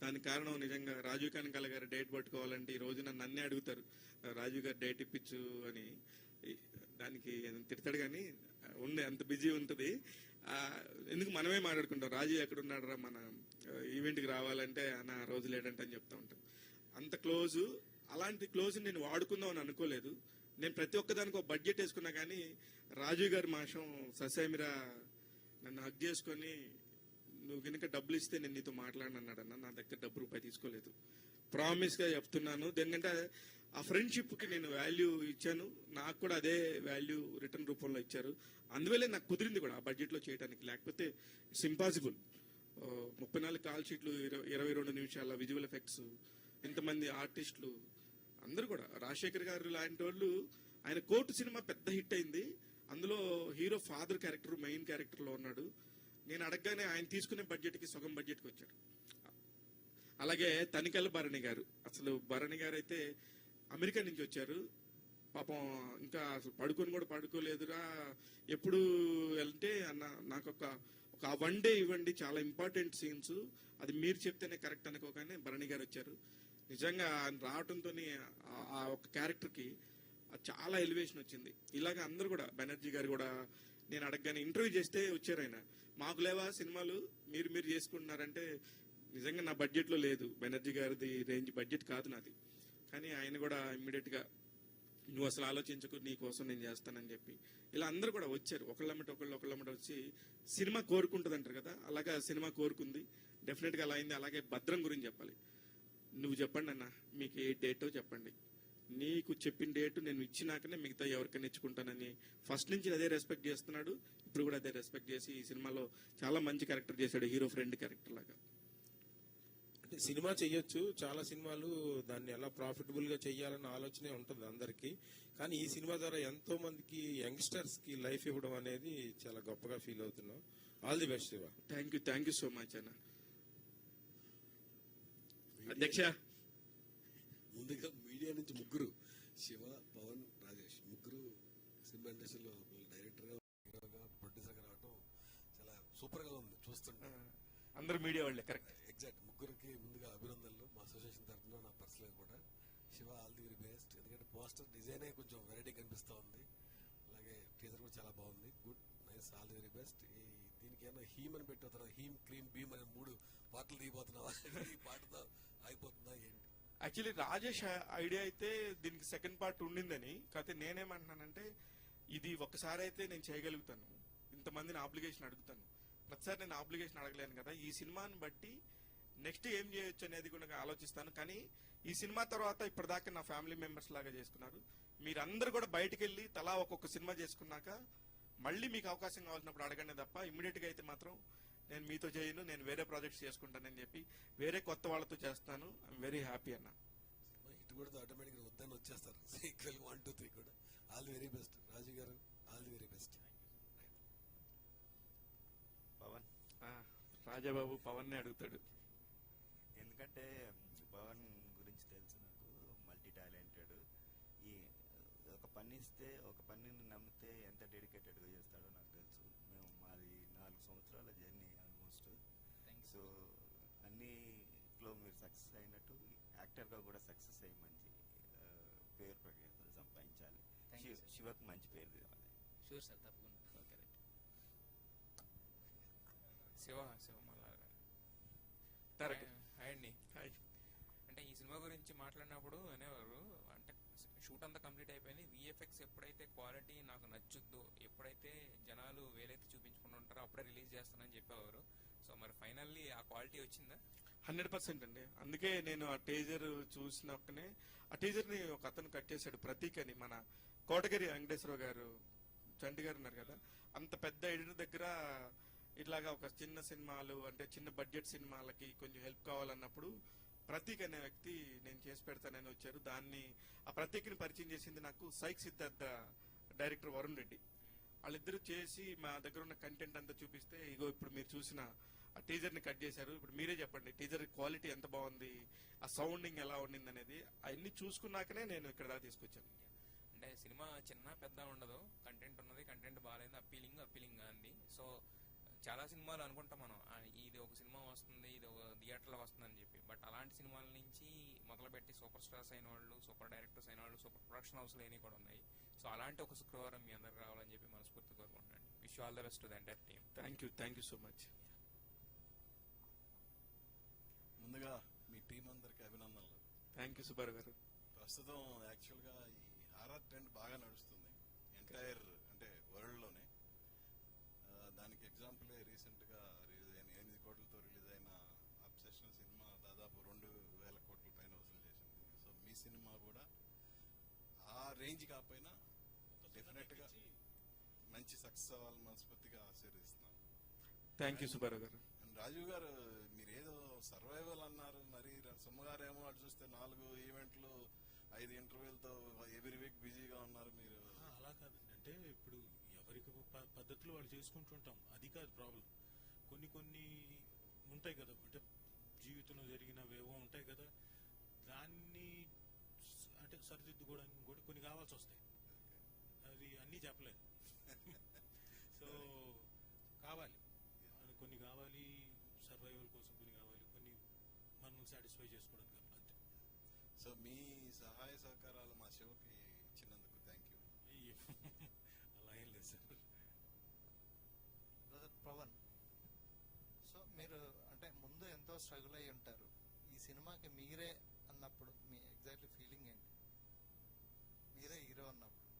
దానికి కారణం నిజంగా రాజీవ్ కనకాల గారు డేట్ పట్టుకోవాలంటే ఈ రోజు నన్ను అన్నీ అడుగుతారు, రాజీవ్ గారు డేట్ ఇప్పించు అని. దానికి తిడతాడు కానీ ఉండే అంత బిజీ ఉంటుంది. ఎందుకు మనమే మాట్లాడుకుంటాం, రాజీవ్ ఎక్కడున్నాడు రా మన ఈవెంట్కి రావాలంటే నా రోజు లేడంటే అని చెప్తా ఉంటాం. అంత క్లోజు. అలాంటి క్లోజ్ నేను వాడుకుందాం అని అనుకోలేదు. నేను ప్రతి ఒక్కదానికి ఒక బడ్జెట్ వేసుకున్నా కానీ రాజీవ్ గారి మాషం ససేమిరా నన్ను హక్ చేసుకొని నువ్వు కనుక డబ్బులు ఇస్తే నేను నీతో మాట్లాడనన్నాడన్న. నా దగ్గర ₹1 తీసుకోలేదు. ప్రామిస్గా చెప్తున్నాను. ఎందుకంటే ఆ ఫ్రెండ్షిప్కి నేను వాల్యూ ఇచ్చాను. నాకు కూడా అదే వాల్యూ రిటర్న్ రూపంలో ఇచ్చారు. అందువల్లే నాకు కుదిరింది కూడా ఆ బడ్జెట్లో చేయడానికి. లేకపోతే ఇట్స్ ఇంపాసిబుల్. 34 కాల్ షీట్లు, 22 నిమిషాల విజువల్ ఎఫెక్ట్స్, ఇంతమంది ఆర్టిస్టులు అందరూ కూడా. రాజశేఖర్ గారు లాంటి వాళ్ళు, ఆయన కోర్టు సినిమా పెద్ద హిట్ అయింది. అందులో హీరో ఫాదర్ క్యారెక్టర్ మెయిన్ క్యారెక్టర్లో ఉన్నాడు. నేను అడగగానే ఆయన తీసుకునే బడ్జెట్కి సగం బడ్జెట్కి వచ్చాడు. అలాగే తనికెళ్ళ భరణి గారు, అసలు భరణి గారు అయితే అమెరికా నుంచి వచ్చారు. పాపం ఇంకా అసలు పడుకొని కూడా పడుకోలేదురా. ఎప్పుడు వెళ్తే అన్న నాకు ఒక 1 డే ఇవ్వండి, చాలా ఇంపార్టెంట్ సీన్స్, అది మీరు చెప్తేనే కరెక్ట్ అనుకోగానే భరణి గారు వచ్చారు. నిజంగా ఆయన రావడంతో ఆ ఒక క్యారెక్టర్కి చాలా ఎలివేషన్ వచ్చింది. ఇలాగ అందరూ కూడా, బెనర్జీ గారు కూడా నేను అడగగానే ఇంటర్వ్యూ చేస్తే వచ్చారు ఆయన. మాకు లేవా సినిమాలు, మీరు చేసుకుంటున్నారంటే నిజంగా నా బడ్జెట్లో లేదు. బెనర్జీ గారిది రేంజ్ బడ్జెట్ కాదు నాది. కానీ ఆయన కూడా ఇమ్మీడియట్గా నువ్వు అసలు ఆలోచించకు, నీ కోసం నేను చేస్తానని చెప్పి ఇలా అందరూ కూడా వచ్చారు. ఒకళ్ళమ్మట వచ్చి సినిమా కోరుకుంటుంది అంటారు కదా, అలాగా సినిమా కోరుకుంది. డెఫినెట్గా అలా అయింది. అలాగే భద్రం గురించి చెప్పాలి. నువ్వు చెప్పండి అన్న, మీకు ఏ డేటో చెప్పండి. నీకు చెప్పిన డేటు నేను ఇచ్చినాకనే మిగతా ఎవరికైనా ఇచ్చుకుంటానని ఫస్ట్ నుంచి అదే రెస్పెక్ట్ చేస్తున్నాడు. ఇప్పుడు కూడా అదే రెస్పెక్ట్ చేసి ఈ సినిమాలో చాలా మంచి క్యారెక్టర్ చేశాడు, హీరో ఫ్రెండ్ క్యారెక్టర్ లాగా. అంటే సినిమా చెయ్యొచ్చు, చాలా సినిమాలు దాన్ని ఎలా ప్రాఫిటబుల్ గా చెయ్యాలన్న ఆలోచనే ఉంటుంది అందరికి. కానీ ఈ సినిమా ద్వారా ఎంతో మందికి యంగ్స్టర్స్ కి లైఫ్ ఇవ్వడం అనేది చాలా గొప్పగా ఫీల్ అవుతున్నాం. All the best Shiva. Thank you so much అన్న. అధ్యక్ష, ముందుగా మీడియా నుంచి ముగ్గురు, శివ, పవన్, రాజేష్, ముగ్గురు సినిమా ఇండస్ట్రీలో డైరెక్టర్గా, హీరోగా, ప్రొడ్యూసర్గా రావడం చాలా సూపర్గా ఉంది చూస్తుంటే. అందరు మీడియా వాళ్ళే, కరెక్ట్. ఎగ్జాక్ట్. ముగ్గురికి ముందుగా అభినందనలు మా అసోసియేషన్ తరఫున, నా పర్సనల్గా కూడా. Shiva, all the very best. ఎందుకంటే పోస్టర్ డిజైనే కొంచెం వెరైటీ కనిపిస్తూ ఉంది. అలాగే టీజర్ కూడా చాలా బాగుంది. Good, nice, all the very best. దీనికి ఏమైనా హీమ్ అని పెట్టి అవుతున్నా, హీమ్, క్రీమ్, భీమ్ అనే 3 పాటలు దిగిపోతున్నావా? ఈ పాటతో అయిపోతుందా ఏంటి? యాక్చువల్లీ రాజేష్ ఐడియా అయితే దీనికి సెకండ్ పార్ట్ ఉండిందని. కాకపోతే నేనేమంటున్నానంటే ఇది ఒక్కసారి అయితే నేను చేయగలుగుతాను, ఇంతమందిని ఆబ్లిగేషన్ అడుగుతాను. ప్రతిసారి నేను ఆబ్లిగేషన్ అడగలేను కదా. ఈ సినిమాని బట్టి నెక్స్ట్ ఏం చేయొచ్చు అనేది కూడా ఆలోచిస్తాను. కానీ ఈ సినిమా తర్వాత ఇప్పటిదాకా నా ఫ్యామిలీ మెంబర్స్ లాగా చేసుకున్నారు. మీరందరూ కూడా బయటికి వెళ్ళి తలా ఒక్కొక్క సినిమా చేసుకున్నాక మళ్ళీ మీకు అవకాశం కావాల్సినప్పుడు అడగండి తప్ప ఇమ్మీడియట్ గా అయితే మాత్రం నేను మీతో చేయను, నేను వేరే ప్రాజెక్ట్స్ చేసుకుంటానని చెప్పి వేరే కొత్త వాళ్ళతో చేస్తాను. ఐఎమ్ వెరీ హ్యాపీ అన్న. ఇటు కూడా ఆటోమేటిక్గా వద్దని వచ్చేస్తారు. ఈక్వల్ 1, 2, 3 కూడా. All the very best Raju గారు, all the very best. Pavan, Rajababu Pavan అడుగుతాడు. ఎందుకంటే పవన్ గురించి తెలుసు నాకు, మల్టీ టాలెంటెడ్. ఈ ఒక పని ఇస్తే, ఒక పనిని నమ్మితే ఎంత డెడికేటెడ్గా చేస్తాడో నాకు తెలుసు. మాది 4 సంవత్సరాల జర్నీ ఆల్మోస్ట్. సో అన్నిట్లో మీరు సక్సెస్ అయినట్టు యాక్టర్గా కూడా సక్సెస్ అయ్యి మంచి పేరు ప్రఖ్యాతులు సంపాదించాలి. Thank you, sir. శివకు మంచి పేరు తేవాలి. షూర్ సార్, తప్పకుండా. Okay right. శివ మల్లార్ గారు. Correct. హాయ్ అండి. హాయ్. అంటే ఈ సినిమా గురించి మాట్లాడినప్పుడు అనేవారు, అంటే షూట్ అంతా కంప్లీట్ అయిపోయింది, విఎఫ్ఎక్స్ ఎప్పుడైతే క్వాలిటీ నాకు నచ్చుద్దో, ఎప్పుడైతే జనాలు వేలైతే చూపించుకుని ఉంటారో అప్పుడే రిలీజ్ చేస్తానని చెప్పేవారు. సో మరి ఫైనల్లీ ఆ క్వాలిటీ వచ్చిందా? 100% అండి. అందుకే నేను ఆ టీజర్ చూసినప్పుడే ఆ టీజర్ ని ఒక అతను కట్ చేశాడు, ప్రతీక్ అని, మన కోటగిరి వెంకటేశ్వరరావు గారు, చంటి గారు ఉన్నారు కదా, అంత పెద్ద ఎడిటర్ దగ్గర ఇట్లాగా ఒక చిన్న సినిమాలు అంటే చిన్న బడ్జెట్ సినిమాలకి కొంచెం హెల్ప్ కావాలన్నప్పుడు ప్రతీక్ అనే వ్యక్తి నేను చేసి పెడతానని వచ్చారు. దాన్ని ఆ ప్రతీక్ని పరిచయం చేసింది నాకు సైక్ సిద్ధార్థ డైరెక్టర్ వరుణ్ రెడ్డి. వాళ్ళిద్దరూ చేసి మా దగ్గర ఉన్న కంటెంట్ అంతా చూపిస్తే ఇగో ఇప్పుడు మీరు చూసిన ఆ టీజర్ ని కట్ చేశారు. ఇప్పుడు మీరే చెప్పండి టీజర్ క్వాలిటీ ఎంత బాగుంది, ఆ సౌండింగ్ ఎలా ఉండింది అనేది అవన్నీ చూసుకున్నాకనే నేను ఇక్కడ దాకా తీసుకొచ్చాను. అంటే సినిమా చిన్న పెద్ద ఉండదు, కంటెంట్ ఉన్నది, కంటెంట్ బాగాలేదు, అప్పీలింగ్ అంది. సో చాలా సినిమాలు అనుకుంటాం మనం, ఇది ఒక సినిమా వస్తుంది, ఇది ఒక థియేటర్లో వస్తుంది అని చెప్పి. బట్ అలాంటి సినిమాల నుంచి మొదలుపెట్టి సూపర్ స్టార్స్ అయిన వాళ్ళు, సూపర్ డైరెక్టర్స్ అయిన వాళ్ళు, సూపర్ ప్రొడక్షన్ హౌస్లు అయినవి కూడా ఉన్నాయి. సో అలాంటి ఒక శుక్రవారం మీ అందరికి రావాలని చెప్పి మనస్ఫూర్తి కోరుకుంటాను. Wish all the best to the entire team. Thank you so much. ముందుగా మీ టీం అందరికి అభినందనలు. థ్యాంక్ యూ సుబ్బారావు గారు. ప్రస్తుతం యాక్చువల్గా ఈ హారర్ ట్రెండ్ బాగా నడుస్తుంది ఎంటైర్ అంటే వరల్డ్లోనే. దానికి ఎగ్జాంపులే రీసెంట్గా రిలీజ్ అయిన 8 కోట్లతో రిలీజ్ అయిన అబ్సెషన్ సినిమా దాదాపు 2,000 కోట్ల పైన వసూలు చేసింది. సో మీ సినిమా కూడా ఆ రేంజ్ కాకపోయినా డెఫినెట్గా మంచి సక్సెస్ అవ్వాలని మనస్ఫూర్తిగా ఆశీర్వదిస్తున్నాం. థ్యాంక్ యూ సుబ్బారావు గారు. అండ్ రాజీవ్ గారు, మీరేదో సర్వైవల్ అన్నారు, మరి సుమ్మగారేమో అటు చూస్తే 4 ఈవెంట్లు 5 ఇంటర్వ్యూలతో ఎవ్రీ వీక్ బిజీగా ఉన్నారు మీరు. అలా కాదండి, అంటే ఇప్పుడు ఎవరికి పద్ధతులు వాళ్ళు చేసుకుంటుంటాం, అది కాదు ప్రాబ్లం. కొన్ని ఉంటాయి కదా, అంటే జీవితంలో జరిగినవేవో ఉంటాయి కదా, దాన్ని అంటే సరిదిద్దుకోవడానికి కూడా కొన్ని కావాల్సి వస్తాయి. అది అన్నీ చెప్పలేదు. సో కావాలి, కొన్ని కావాలి సర్వైవల్ కోసం, కొన్ని కావాలి, కొన్ని మనల్ని సాటిస్ఫై చేసుకోవడానికి కావాలి, అంతే. సో మీ సహాయ సహకారాలు మా శివకి ఇచ్చినందుకు థ్యాంక్ యూ. అలా ఏం లేదు సార్. బ్రదర్ పవన్, సో మీరు అంటే ముందు ఎంతో స్ట్రగుల్ అయి ఉంటారు. ఈ సినిమాకి మీరే అన్నప్పుడు మీ ఎగ్జాక్ట్లీ ఫీలింగ్ ఏంటి? మీరే హీరో అన్నప్పుడు.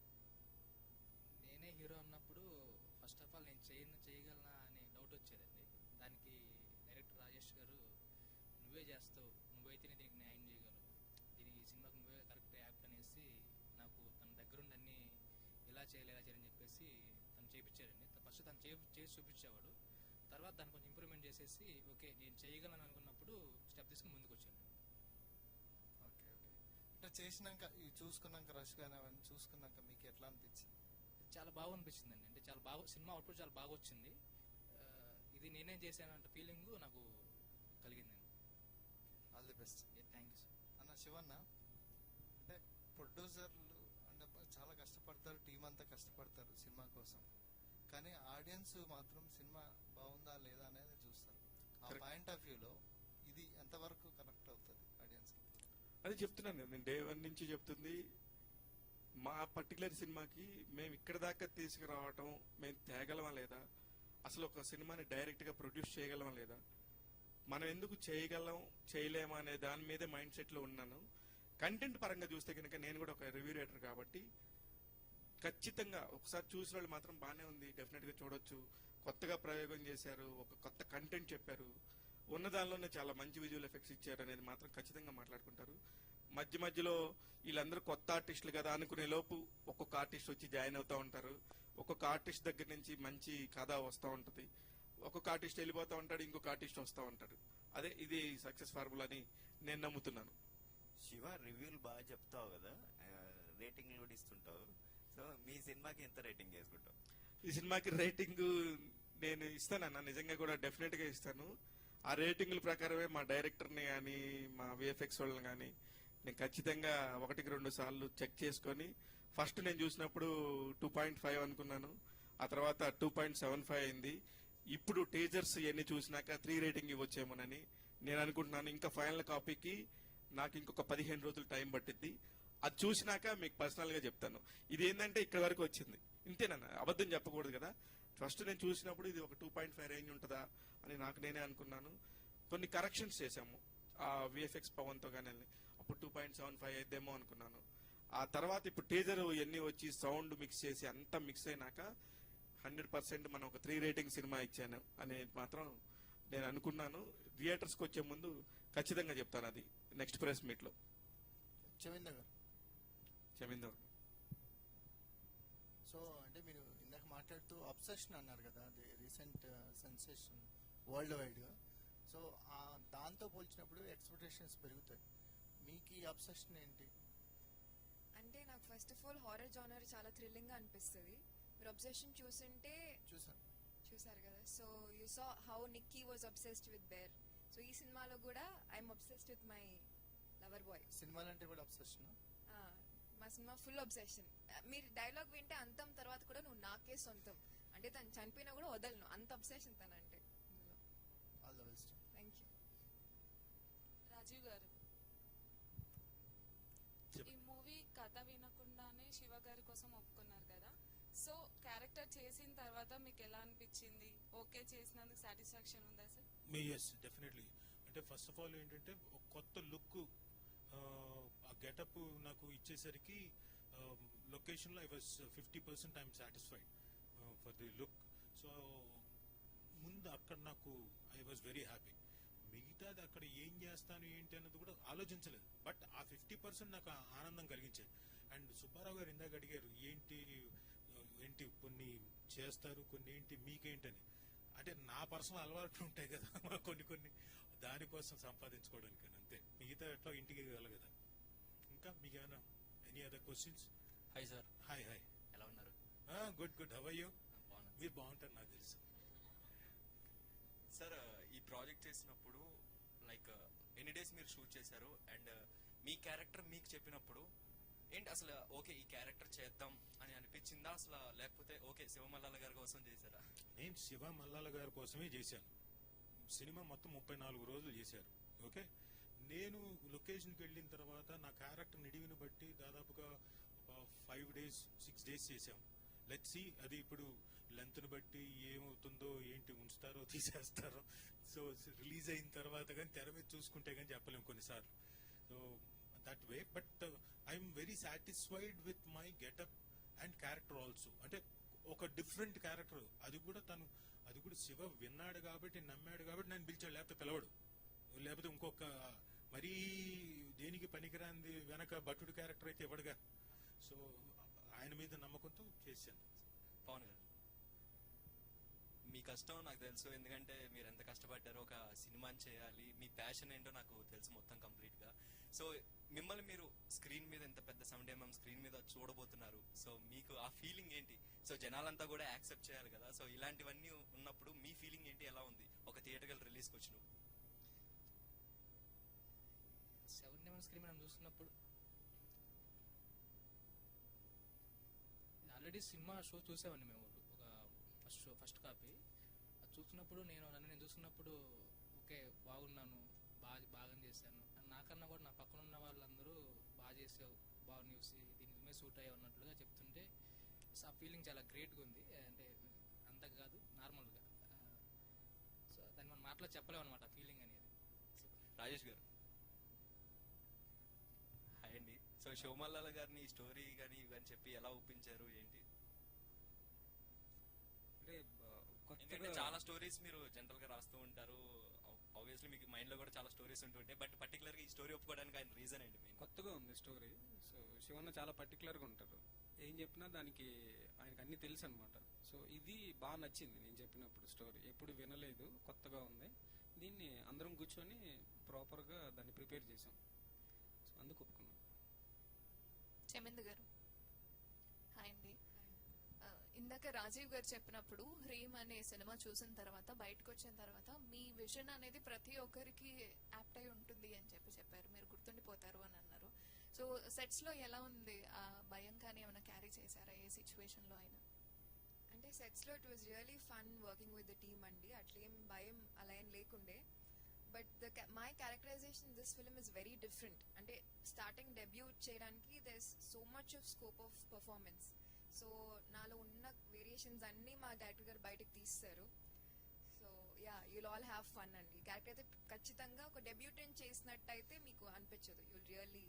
నేనే హీరో అన్నప్పుడు ఫస్ట్ ఆఫ్ ఆల్ నేను చేయగలనా అనే డౌట్ వచ్చేదండి. దానికి డైరెక్టర్ రాజేష్ గారు నువ్వే చేస్తావు, నువ్వైతేనే దీనికి న్యాయం చేయగలవు, దీనికి ఈ సినిమాకి నువ్వే కరెక్ట్ యాక్ట్ అనేసి నాకు తన దగ్గరుండి అన్ని ఇలా చేయాలని చెప్పేసి తను చేయించాడండి. ఫస్ట్ తను చేసి చూపించేవాడు, తర్వాత దాన్ని కొంచెం ఇంప్రూవ్మెంట్ చేసేసి ఓకే నేను చేయగలను అనుకున్నప్పుడు స్టెప్ తీసుకుని ముందుకు వచ్చాను. ఓకే అంటే చేసినాక ఇవి చూసుకున్నాక రష్ కానీ అవన్నీ చూసుకున్నాక మీకు ఎట్లా అనిపించింది? చాలా బాగా అనిపించిందండి. అంటే చాలా బాగా సినిమా అవుట్పుట్ చాలా బాగా వచ్చింది. ఇది నేనేం చేశానంటే ఫీలింగ్ నాకు కలిగిందండి. All the best. Thank you sir. అన్న శివన్న, అంటే ప్రొడ్యూసర్లు అంటే చాలా కష్టపడతారు, టీం అంతా కష్టపడతారు సినిమా కోసం, కానీ ఆడియన్స్ మాత్రం సినిమా బాగుందా లేదా అనేది చూస్తారు. ఆ పాయింట్ ఆఫ్ వ్యూలో ఇది ఎంతవరకు కనెక్ట్ అవుతుంది ఆడియన్స్కి? అది చెప్తున్నాను కదా, నేను డే 1 నుంచి చెప్తుంది. మా పర్టికులర్ సినిమాకి మేము ఇక్కడ దాకా తీసుకురావటం మేము తేగలమా లేదా, అసలు ఒక సినిమాని డైరెక్ట్గా ప్రొడ్యూస్ చేయగలమా లేదా, మనం ఎందుకు చేయగలం చేయలేమా అనే దాని మీదే మైండ్ సెట్లో ఉన్నాను. కంటెంట్ పరంగా చూస్తే కనుక నేను కూడా ఒక రివ్యూ రైటర్ కాబట్టి ఖచ్చితంగా ఒకసారి చూసిన వాళ్ళు మాత్రం బాగానే ఉంది, డెఫినెట్గా చూడొచ్చు, కొత్తగా ప్రయోగం చేశారు, ఒక కొత్త కంటెంట్ చెప్పారు, ఉన్న దానిలోనే చాలా మంచి విజువల్ ఎఫెక్ట్స్ ఇచ్చారు అనేది మాత్రం ఖచ్చితంగా మాట్లాడుకుంటారు. మధ్యలో వీళ్ళందరూ కొత్త ఆర్టిస్టులు కదా అనుకునే లోపు ఒక్కొక్క ఆర్టిస్ట్ వచ్చి జాయిన్ అవుతూ ఉంటారు. ఒక్కొక్క ఆర్టిస్ట్ దగ్గర నుంచి మంచి కథ వస్తూ ఉంటుంది, ఒక్కొక్క ఆర్టిస్ట్ వెళ్ళిపోతూ ఉంటాడు, ఇంకొక ఆర్టిస్ట్ వస్తూ ఉంటాడు. అదే ఇది సక్సెస్ ఫార్ములా అని నేను నమ్ముతున్నాను. శివ, రివ్యూలు బాగా చెప్తావు కదా, రేటింగ్లు కూడా ఇస్తుంటావు. సో మీ సినిమాకి ఎంత రేటింగ్ వేసుకుంటావు? ఈ సినిమాకి రేటింగ్ నేను ఇస్తానన్నా, నిజంగా కూడా డెఫినెట్ గా ఇస్తాను. ఆ రేటింగ్ల ప్రకారమే మా డైరెక్టర్ని కానీ మా విఎఫ్ఎక్స్ వాళ్ళని కానీ నేను ఖచ్చితంగా 1-2 సార్లు చెక్ చేసుకొని, ఫస్ట్ నేను చూసినప్పుడు 2.5 అనుకున్నాను, ఆ తర్వాత 2.75 అయింది. ఇప్పుడు టీజర్స్ ఇవన్నీ చూసినాక 3 రేటింగ్ ఇవ్వచ్చేమోనని నేను అనుకుంటున్నాను. ఇంకా ఫైనల్ కాపీకి నాకు ఇంకొక 15 రోజులు టైం పట్టిద్ది. అది చూసినాక మీకు పర్సనల్ గా చెప్తాను. ఇది ఏంటంటే ఇక్కడ వరకు వచ్చింది, ఇంతేనా, అబద్ధం చెప్పకూడదు కదా. ఫస్ట్ నేను చూసినప్పుడు ఇది ఒక 2.5 రేంజ్ ఉంటుందా అని నాకు నేనే అనుకున్నాను. కొన్ని కరెక్షన్స్ చేశాము ఆ విఎఫ్ఎక్స్ పవన్తో కానీ అప్పుడు 2.75 అయిద్దేమో అనుకున్నాను. ఆ తర్వాత ఇప్పుడు టీజర్ ఇవన్నీ వచ్చి సౌండ్ మిక్స్ చేసి అంతా మిక్స్ అయినాక 100% మనం ఒక 3 రేటింగ్ సినిమా ఇచ్చాను అనేది మాత్రం నేను అనుకున్నాను. థియేటర్స్కి వచ్చే ముందు ఖచ్చితంగా చెప్తాను అది నెక్స్ట్ ప్రెస్ మీట్లో. చమీందర్ గారు, చమీందర్ సో అంటే మీరు ఇందాక మాట్లాడుతూ అబ్సెషన్ అన్నారు కదా, అది రీసెంట్ సెన్సేషన్ వరల్డ్ వైడ్గా. సో దాంతో పోల్చినప్పుడు ఎక్స్పెక్టేషన్స్ పెరుగుతాయి. మీకు ఈ అబ్సెషన్ ఏంటి? అంటే నాకు first of all horror genre చాలా థ్రిల్లింగ్ గా అనిపిస్తుంది. మీరు అబ్సెషన్ చూసుంటే చూసారు కదా. So you saw how Nikki was obsessed with bear. So ఈ సినిమాలో కూడా I'm obsessed with my lover boy. సినిమాలంటే కూడా అబ్సెషన్? మా సినిమా ఫుల్ అబ్సెషన్. మీరు డైలాగ్ వింటే అంతం తర్వాత కూడా నువ్వు నాకే సొంతం అంటే తను చనిపోయినా కూడా వదలను, అంత అబ్సెషన్ తనంటే. All the best. Thank you. Rajeev గారు, ఈ మూవీ కథ వినకుండానే శివ గారి కోసం ఒప్పుకున్నారు కదా, సో క్యారెక్టర్ చేసిన తర్వాత మీకు ఎలా అనిపించింది? ఓకే చేసినందుకు సాటిస్ఫాక్షన్ ఉందా సార్? Yes definitely. అంటే ఫస్ట్ ఆఫ్ ఆల్ ఏంటంటే ఒక కొత్త లుక్, ఆ గెటప్ నాకు ఇచ్చేసరికి లొకేషన్లో I was 50% I'm satisfied for the look. So ముందు అక్కడ నాకు ఐ వాజ్ వెరీ హ్యాపీ. మిగతాది అక్కడ ఏం చేస్తాను ఏంటి అన్నది కూడా ఆలోచించలేదు. బట్ ఆ 50% నాకు ఆనందం కలిగించేది. అండ్ సుబ్బారావు గారు ఇందాక అడిగారు ఏంటి కొన్ని చేస్తారు, కొన్ని ఏంటి మీకేంటని. అంటే నా పర్సనల్ అలవాట్లు ఉంటాయి కదా కొన్ని దానికోసం సంపాదించుకోవడానికి అంతే. మిగతా ఎట్లా ఇంటికి వెళ్ళ కదా. ఇంకా మీకు ఏమైనా any other questions? Hi sir. Hi. ఎలా ఉన్నారు? గుడ్. How are you? మీరు బాగుంటారు నాకు తెలుసు సార్. ఈ ప్రాజెక్ట్ చేసినప్పుడు లైక్ ఎన్ని డేస్ మీరు షూట్ చేశారు? అండ్ మీ క్యారెక్టర్ మీకు చెప్పినప్పుడు ఏంటి అసలు ఓకే ఈ క్యారెక్టర్ చేద్దాం అని అనిపించిందా అసలు, లేకపోతే ఓకే శివ మల్లాల గారి కోసం చేశారా? నేను శివ మల్లాల గారి కోసమే చేశాను. సినిమా మొత్తం 34 రోజులు చేశారు. ఓకే, నేను లొకేషన్కి వెళ్ళిన తర్వాత నా క్యారెక్టర్ నిడివిని బట్టి దాదాపుగా ఒక 5 days 6 days చేశాం. లెట్స్ సీ అది ఇప్పుడు లెంత్ని బట్టి ఏమవుతుందో ఏంటి, ఉంచుతారో తీసేస్తారో. సో రిలీజ్ అయిన తర్వాత కానీ తెర మీద చూసుకుంటే కానీ చెప్పలేము కొన్నిసార్లు. So that way. But I'm very satisfied with my getup and character also. అంటే ఒక డిఫరెంట్ క్యారెక్టర్. అది కూడా శివ విన్నాడు కాబట్టి నమ్మాడు కాబట్టి నన్ను పిలిచాడు, లేకపోతే పిలవడు. లేకపోతే ఇంకొక మరీ దేనికి పనికిరాంది వెనక భటుడు క్యారెక్టర్ అయితే ఇవ్వడుగా. సో ఆయన మీద నమ్మకంతో చేశాను. పవన్ గారు, మీ కష్టం నాకు తెలుసు, ఎందుకంటే మీరు ఎంత కష్టపడ్డారో ఒక సినిమాని చేయాలి. మీ ప్యాషన్ ఏంటో నాకు తెలుసు మొత్తం కంప్లీట్ గా. సో మిమ్మల్ని మీరు స్క్రీన్ మీద ఎంత పెద్ద 70mm స్క్రీన్ మీద చూడబోతున్నారు. సో మీకు ఆ ఫీలింగ్ ఏంటి? సో జనాలంతా కూడా యాక్సెప్ట్ చేయాలి కదా. సో ఇలాంటివన్నీ ఉన్నప్పుడు మీ ఫీలింగ్ ఏంటి, ఎలా ఉంది ఒక థియేటర్కల్ రిలీజ్కి వచ్చినప్పుడు? 70mm స్క్రీన్ మనం చూస్తున్నప్పుడు ఆల్రెడీ సినిమా షో చూసామండి మేము. ఒక ఫస్ట్ కాపీ అది చూస్తున్నప్పుడు నన్ను చూస్తున్నప్పుడు ఓకే బాగున్నాను, బాగా చేశాను. నాకన్నా కూడా నా పక్కన ఉన్న వాళ్ళందరూ బాగా చేసావు, బాగా న్యూస్ దీని నిజమే సూట్ అయ్యావు అన్నట్లుగా చెప్తుంటే ఆ ఫీలింగ్ చాలా గ్రేట్గా ఉంది. అంటే అంత కాదు నార్మల్గా. సో దాన్ని మనం మాటలో చెప్పలేము అనమాట ఫీలింగ్ అనేది. రాజేష్ గారు హాయ్ అండి. సో శివమల్లాల గారిని స్టోరీ కానీ ఇవన్నీ చెప్పి ఎలా ఒప్పించారు ఏంటి? ఎందుకంటే చాలా స్టోరీస్ మీరు జనరల్ గా రాస్తూ ఉంటారు, ఆబ్వియస్లీ మీకు మైండ్ లో కూడా చాలా స్టోరీస్ ఉంటుంటాయి. బట్ పర్టికులర్ గా ఈ స్టోరీ ఒప్పుకోవడానికి ఆయన రీజన్ ఏంటి? కొత్తగా ఉంది స్టోరీ. సో శివన్న చాలా పర్టికులర్ గా ఉంటారు, ఏం చెప్పినా దానికి ఆయనకు అన్ని తెలుసు అనమాట. సో ఇది బాగా నచ్చింది నేను చెప్పినప్పుడు. స్టోరీ ఎప్పుడు వినలేదు, కొత్తగా ఉంది. దీన్ని అందరం కూర్చొని ప్రాపర్ గా దాన్ని ప్రిపేర్ చేసాం. సో అందుకు ఒప్పుకున్నాం. చమేందర్ గారు హాయ్ అండి. ఇందాక రాజీవ్ గారు చెప్పినప్పుడు హీమ్ అనే సినిమా చూసిన తర్వాత బయటకు వచ్చిన తర్వాత మీ విజన్ అనేది ప్రతి ఒక్కరికి యాప్ట్ అయి ఉంటుంది అని చెప్పారు. మీరు గుర్తుండిపోతారు అని అన్నారు. సో సెట్స్ లో ఎలా ఉంది? ఆ భయం కానీ ఏమైనా క్యారీ చేశారా ఏ సిచ్యువేషన్ లో అయినా? అంటే అంటే సెట్స్లో it was really fun working with the team అండి. అట్లేం భయం అలా ఏం లేకుండే. But my characterisation this film is very different. అంటే స్టార్టింగ్ డెబ్యూట్ చేయడానికి there so much of scope of performance. So నాలో ఉన్న వేరియేషన్స్ అన్నీ మా డైరెక్టర్ గారు బయటకు తీస్తారు. So yeah, you'll all have fun అండి. క్యారెక్టర్ అయితే ఖచ్చితంగా ఒక డెబ్యూటెంట్ చేసినట్టయితే మీకు అనిపించదు. యుల్ రియల్లీ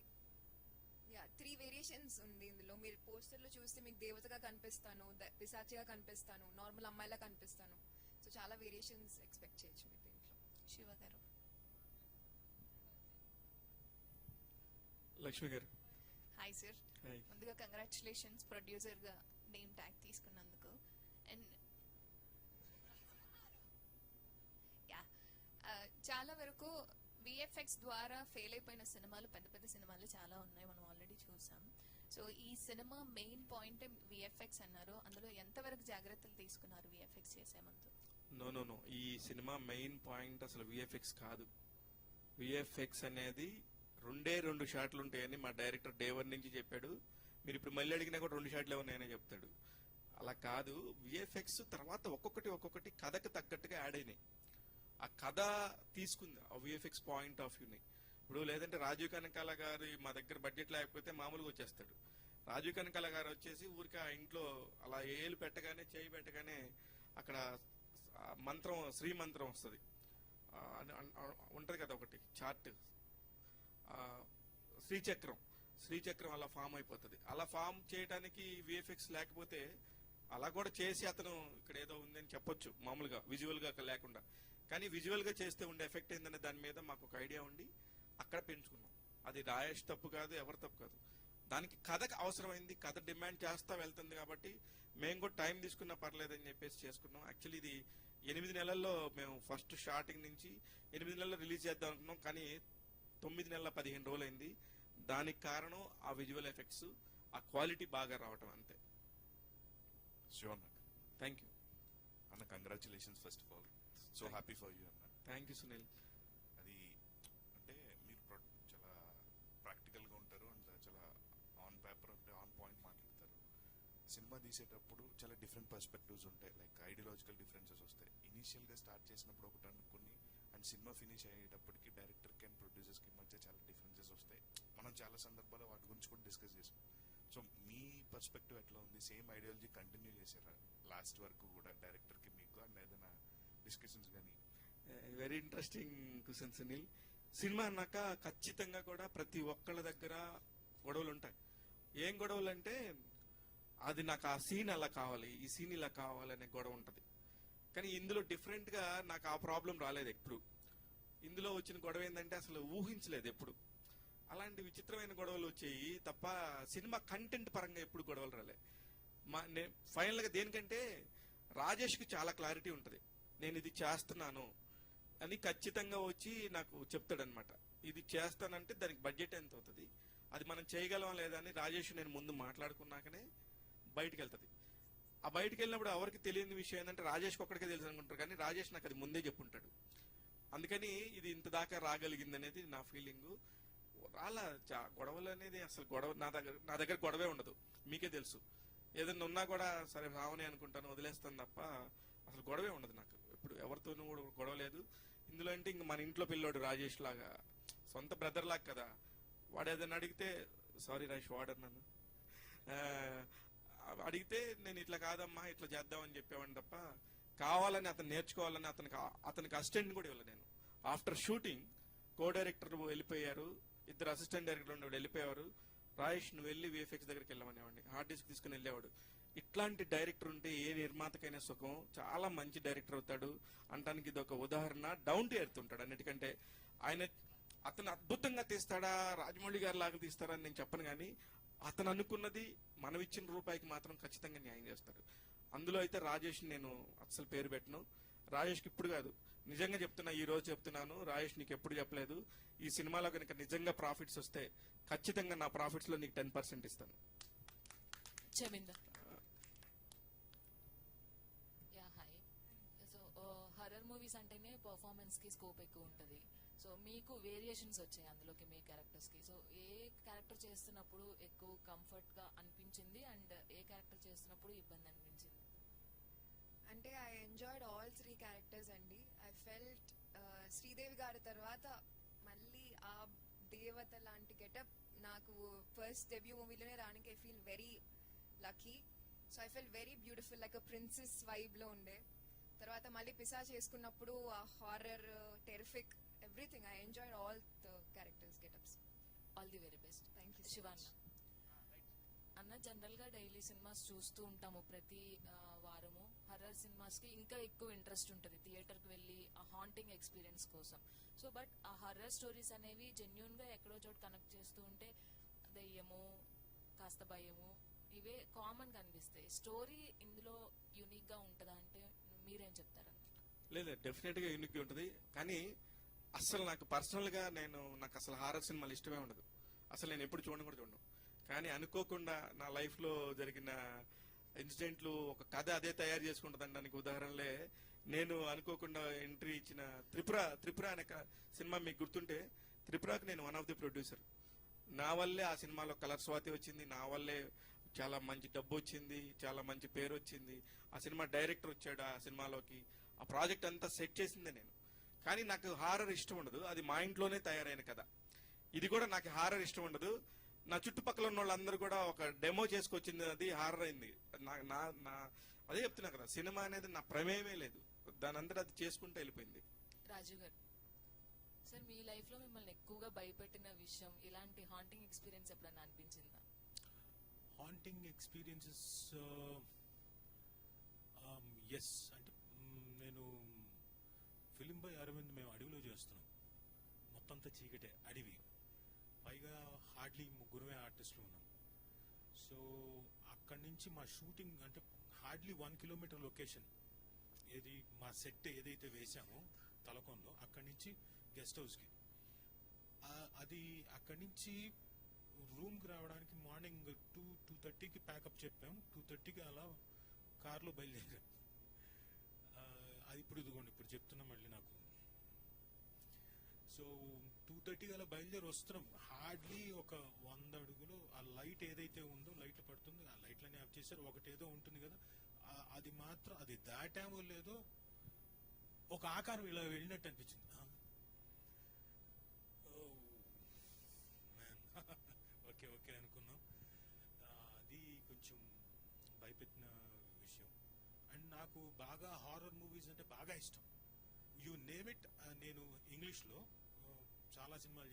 యా 3 వేరియేషన్స్ ఉంది ఇందులో. మీరు పోస్టర్లో చూస్తే మీకు దేవతగా కనిపిస్తాను, పిశాచిగా కనిపిస్తాను, నార్మల్ అమ్మాయిలా కనిపిస్తాను. సో చాలా వేరియేషన్స్ ఎక్స్పెక్ట్ చేయొచ్చు మీరు దీంట్లో. శివ గారు. లక్ష్మి గారు. Hi sir. Hi. ముందుగా కంగ్రాచులేషన్స్ ప్రొడ్యూసర్గా నేమ్ ట్యాగ్ తీసుకున్నందుకు. అండ్ యా, చాలా వరకు విఎఫ్ఎక్స్ ద్వారా ఫెయిల్ అయిపోయిన సినిమాలు, పెద్ద పెద్ద సినిమాలు చాలా ఉన్నాయి, మనం ఆల్రెడీ చూసాం. సో ఈ సినిమా మెయిన్ పాయింట్ విఎఫ్ఎక్స్ అన్నారు. అందులో ఎంతవరకు జాగ్రత్తలు తీసుకున్నారు విఎఫ్ఎక్స్ చేసే ముందు? నో, ఈ సినిమా మెయిన్ పాయింట్ అసలు విఎఫ్ఎక్స్ కాదు. విఎఫ్ఎక్స్ అనేది 2 షాట్లు ఉంటాయని మా డైరెక్టర్ డే 1 నుంచి చెప్పాడు. మీరు ఇప్పుడు మళ్ళీ అడిగినా కూడా 2 షాట్లు ఉన్నాయని చెప్తాడు. అలా కాదు, విఎఫ్ఎక్స్ తర్వాత ఒక్కొక్కటి కథకు తగ్గట్టుగా యాడ్ అయినాయి. ఆ కథ తీసుకుంది ఆ విఎఫ్ఎక్స్ పాయింట్ ఆఫ్ వ్యూని. ఇప్పుడు లేదంటే రాజీవ్ కనకాల గారు మా దగ్గర బడ్జెట్ లేకపోతే మామూలుగా వచ్చేస్తాడు. రాజీవ్ కనకాల గారు వచ్చేసి ఊరికి ఆ ఇంట్లో అలా ఏలు పెట్టగానే, చేయి పెట్టగానే అక్కడ మంత్రం, శ్రీమంత్రం వస్తుంది, ఉంటది కదా ఒకటి చార్ట్, శ్రీచక్రం అలా ఫామ్ అయిపోతుంది. అలా ఫామ్ చేయడానికి విఎఫ్ఎక్స్ లేకపోతే అలా కూడా చేసి అతను ఇక్కడ ఏదో ఉందని చెప్పొచ్చు మామూలుగా విజువల్ గా లేకుండా. కానీ విజువల్ గా చేస్తే ఉండే ఎఫెక్ట్ ఏంటనే దాని మీద మాకు ఒక ఐడియా ఉండి అక్కడ పెంచుకున్నాం. అది రాయేష్ తప్పు కాదు, ఎవరి తప్పు కాదు. దానికి కథకు అవసరమైంది, కథ డిమాండ్ చేస్తా వెళ్తుంది కాబట్టి మేము కూడా టైం తీసుకున్నా పర్లేదని చెప్పేసి చేసుకున్నాం. యాక్చువల్లీ ఇది 8 నెలల్లో మేము ఫస్ట్ స్టార్టింగ్ నుంచి 8 నెలల్లో రిలీజ్ చేద్దాం అనుకున్నాం. కానీ 9 నెలల 15 రోజులు అయింది. దానికి కారణం ఆ విజువల్ ఎఫెక్ట్స్, ఆ క్వాలిటీ బాగా రావటం అంతే. Sure. థ్యాంక్ యూ అన్న, congratulations first of all. So happy for you అన్న. Thank you Sunil. అది అంటే మీరు చాలా ప్రాక్టికల్గా ఉంటారు అండ్ చాలా ఆన్ పేపర్ అంటే ఆన్ పాయింట్ మాట్లాడతారు. సినిమా తీసేటప్పుడు చాలా డిఫరెంట్ పర్స్పెక్టివ్స్ ఉంటాయి, లైక్ ఐడియాలజికల్ డిఫరెన్సెస్ వస్తాయి. ఇనీషియల్గా స్టార్ట్ చేసినప్పుడు ఒకటి అనుకుని అండ్ సినిమా ఫినిష్ అయ్యేటప్పటికి డైరెక్టర్కి అండ్ ప్రొడ్యూసర్స్కి మధ్య చాలా డిఫరెన్సెస్ వస్తాయి. మనం చాలా సందర్భాల్లో వాటి గురించి కూడా డిస్కస్ చేసాం. సో మీ పర్స్పెక్టివ్ ఎట్లా ఉంది? సేమ్ ఐడియాలజీ కంటిన్యూ చేశారా లాస్ట్ వరకు కూడా డైరెక్టర్కి మీకు? అండ్ ఏదైనా డిస్కషన్స్ కానీ? Very interesting question Sunil. Cinema అన్నాక ఖచ్చితంగా కూడా ప్రతి ఒక్కళ్ళ దగ్గర గొడవలు ఉంటాయి. ఏం గొడవలు అంటే అది నాకు ఆ సీన్ అలా కావాలి, ఈ సీన్ ఇలా కావాలి అనే గొడవ ఉంటుంది. కానీ ఇందులో డిఫరెంట్ గా నాకు ఆ ప్రాబ్లం రాలేదు ఎప్పుడు. ఇందులో వచ్చిన గొడవ ఏంటంటే అసలు ఊహించలేదు ఎప్పుడు. అలాంటి విచిత్రమైన గొడవలు వచ్చాయి తప్ప సినిమా కంటెంట్ పరంగా ఎప్పుడు గొడవలు రాలే. ఫైనల్ గా దేనికంటే రాజేష్ కి చాలా క్లారిటీ ఉంటుంది, నేను ఇది చేస్తున్నాను అని ఖచ్చితంగా వచ్చి నాకు చెప్తాడనమాట. ఇది చేస్తానంటే దానికి బడ్జెట్ ఎంత అవుతుంది, అది మనం చేయగలం లేదా అని రాజేష్ నేను ముందు మాట్లాడుకున్నాకనే బయటకు వెళ్తుంది. ఆ బయటకు వెళ్ళినప్పుడు ఎవరికి తెలియని విషయం ఏంటంటే రాజేష్కి ఒక్కడికే తెలుసు అనుకుంటారు, కానీ రాజేష్ నాకు అది ముందే చెప్పుంటాడు. అందుకని ఇది ఇంత దాకా రాగలిగింది అనేది నా ఫీలింగ్. రాలా గొడవలు అనేది అసలు గొడవ నా దగ్గర గొడవే ఉండదు, మీకే తెలుసు. ఏదన్నా ఉన్నా కూడా సరే రావని అనుకుంటాను, వదిలేస్తాను తప్ప అసలు గొడవే ఉండదు నాకు. ఇప్పుడు ఎవరితోనూ కూడా గొడవ లేదు. ఇందులో అంటే ఇంక మన ఇంట్లో పిల్లోడు రాజేష్ లాగా, సొంత బ్రదర్ లాగా కదా. వాడు ఏదైనా అడిగితే సారీ రాజేష్ వాడన్నాను, అడిగితే నేను ఇట్లా కాదమ్మా ఇట్లా చేద్దామని చెప్పేవాడిని తప్ప కావాలని అతను నేర్చుకోవాలని అతనికి అసిస్టెంట్ కూడా ఇవ్వలేదు నేను. ఆఫ్టర్ షూటింగ్ కో డైరెక్టర్ వెళ్ళిపోయారు, 2 అసిస్టెంట్ డైరెక్టర్ వెళ్ళిపోయారు. రాజేష్ నువ్వు వెళ్ళి విఎఫ్ఎక్స్ దగ్గరికి వెళ్ళమనేవాడిని, హార్డ్ డిస్క్ తీసుకుని వెళ్ళేవాడు. ఇట్లాంటి డైరెక్టర్ ఉంటే ఏ నిర్మాతకైనా సుఖం, చాలా మంచి డైరెక్టర్ అవుతాడు అంటానికి ఇది ఒక ఉదాహరణ. డౌన్ టు ఎర్త్ ఉంటాడు అన్నిటికంటే. అతను అద్భుతంగా తీస్తాడా, రాజమౌళి గారి లాగా తీస్తాడా అని నేను చెప్పను, కానీ అతను అనుకున్నది మనం ఇచ్చిన రూపాయికి మాత్రం ఖచ్చితంగా న్యాయం చేస్తాడు. అందులో అయితే రాజేష్ నేను అస్సలు పేరు పెట్టను. రాజేష్కి ఇప్పుడు కాదు, నిజంగా చెప్తున్నా, ఈ రోజు చెప్తున్నాను, రాజేష్ నీకు ఎప్పుడు చెప్పలేదు, ఈ సినిమాలో కనుక నిజంగా ప్రాఫిట్స్ వస్తే ఖచ్చితంగా నా ప్రాఫిట్స్ లో నీకు 10% ఇస్తాను. హర్రర్ మూవీస్ అంటేనే పర్ఫార్మెన్స్ కి స్కోప్ ఎక్కువ ఉంటుంది. సో మీకు వేరియేషన్స్ వచ్చాయి అందులోకి మీ క్యారెక్టర్స్ కి. సో ఏ క్యారెక్టర్ చేస్తున్నప్పుడు ఎక్కువ కంఫర్ట్ గా అనిపించింది అండ్ ఏ క్యారెక్టర్ చేస్తున్నప్పుడు ఇబ్బంది అనిపించింది? అంటే ఐ ఎంజాయ్డ్ ఆల్ 3 క్యారెక్టర్స్ అండి. ఐ ఫెల్ట్ శ్రీదేవి గారి తర్వాత మళ్ళీ ఆ దేవత లాంటి గెటప్ నాకు ఫస్ట్ డెబ్యూ మూవీలోనే రానికి I feel very lucky. So I fell very beautiful, like a princess వైబ్లో ఉండే. తర్వాత మళ్ళీ పిశాచ్ చేసుకున్నప్పుడు ఆ horror, terrific, everything. I enjoyed all the characters getups. All the very best. Thank you. Shivanna అన్న, జనరల్ గా డైలీ సినిమాస్ చూస్తూ ఉంటాము ప్రతి వారము. హర్రర్ సినిమాస్ కి ఇంకా ఎక్కువ ఇంట్రెస్ట్ ఉంటుంది థియేటర్ కి వెళ్ళి ఆ హాంటింగ్ ఎక్స్పీరియన్స్ కోసం. సో బట్ ఆ హర్రర్ స్టోరీస్ అనేవి జెన్యున్ గా ఎక్కడో చోట కనెక్ట్ చేస్తూ ఉంటే దెయ్యము, కాస్త భయము ఇవే కామన్ గా అనిపిస్తాయి. స్టోరీ ఇందులో యూనిక్ గా ఉంటుందా అంటే మీరేం చెప్తారన్న? లేదు, డెఫినెట్ గా యూనిక్ ఉంటుంది. కానీ అసలు నాకు పర్సనల్ గా నాకు అసలు హారర్ సినిమాలు ఇష్టమే ఉండదు. అసలు నేను ఎప్పుడు చూడను కూడా చూడను. కానీ అనుకోకుండా నా లైఫ్ లో జరిగిన ఇన్సిడెంట్లు ఒక కథ అదే తయారు చేసుకుంటుంది అనడానికి ఉదాహరణలే. నేను అనుకోకుండా ఎంట్రీ ఇచ్చిన త్రిపుర అనే సినిమా మీకు గుర్తుంటే, త్రిపురకి నేను వన్ ఆఫ్ ది ప్రొడ్యూసర్. నా వల్లే ఆ సినిమాలో కలర్ స్వాతి వచ్చింది, నా వల్లే చాలా మంచి డబ్బు వచ్చింది, చాలా మంచి పేరు వచ్చింది. ఆ సినిమా డైరెక్టర్ వచ్చాడు ఆ సినిమాలోకి. ఆ ప్రాజెక్ట్ అంతా సెట్ చేసిందే నేను. కానీ నాకు హారర్ ఇష్టం ఉండదు, అది మా ఇంట్లోనే తయారైన కథ. ఇది కూడా నాకు హారర్ ఇష్టం ఉండదు. నా చుట్టుపక్కల ఉన్న వాళ్ళందరూ కూడా ఒక డెమో చేసుకొచ్చింది, అది హారర్ అయింది. అదే చెప్తున్నా కదా, సినిమా అనేది నా ప్రమేయమే లేదు, దాని అంతా అది చేసుకుంటూ వెళ్ళిపోయింది. రాజు గారు సార్, మీ లైఫ్ లో మిమ్మల్ని ఎక్కువగా భయపెట్టిన విషయం, ఇలాంటి హాంటింగ్ ఎక్స్పీరియన్స్ ఎప్పుడన్నా అనిపించిందా? Haunting experiences yes. అంటే నేను ఫిలిం బై అరవింద్ మేము అడవిలో చేస్తున్నాం. మొత్తం అంతా చీకటే, అడవి, పైగా హార్డ్లీ ముగ్గురమే ఆర్టిస్టులు ఉన్నాం. సో అక్కడి నుంచి మా షూటింగ్ అంటే హార్డ్లీ 1 కిలోమీటర్ లొకేషన్, ఏది మా సెట్ ఏదైతే వేసామో తలకోనలో, అక్కడి నుంచి గెస్ట్ హౌస్కి. అది అక్కడి నుంచి రూమ్కి రావడానికి మార్నింగ్ 2:30కి ప్యాకప్ చెప్పాం. 2:30కి అలా కార్లో బయలుదేరాం. అది ఇప్పుడు చెప్తున్నా మళ్ళీ నాకు. సో 2:30 అలా బయలుదేరి వస్తున్నాం. హార్డ్లీ ఒక 100 అడుగులు ఆ లైట్ ఏదైతే ఉందో, లైట్ పడుతుంది, ఆ లైట్లన్నీ ఆఫ్ చేశారు. ఒకటి ఏదో ఉంటుంది కదా, అది మాత్రం అది దాటామో లేదో ఒక ఆకారం ఇలా వెళ్ళినట్టు అనిపించింది. ఓకే ఓకే అనుకున్నాం. అది కొంచెం భయపెట్టిన విషయం. అండ్ నాకు బాగా హారర్ మూవీస్ అంటే బాగా ఇష్టం. You name it. నేను ఇంగ్లీష్లో చాలా సినిమాలు